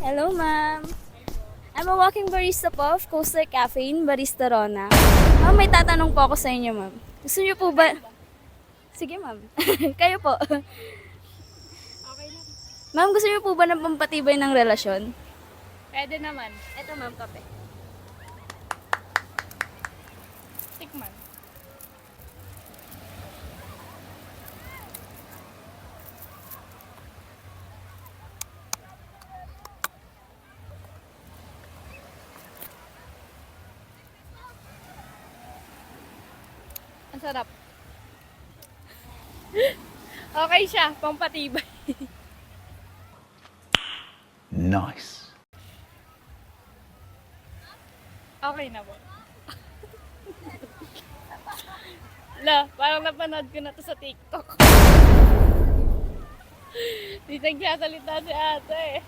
Hello, ma'am. I'm a walking barista po of Coaster Caffeine, Barista Rona. Ma'am, may tatanong po ako sa inyo, ma'am. Gusto niyo po ba... Sige, ma'am. Kayo po. Okay na. Ma'am, gusto niyo po ba ng pampatibay ng relasyon? Pwede naman. Ito, ma'am, kape. Tikman. Ang sarap. Okay siya, pampatibay. Nice. Okay na po. La, parang napanood ko na to sa TikTok. Di nagsasalita si ate eh.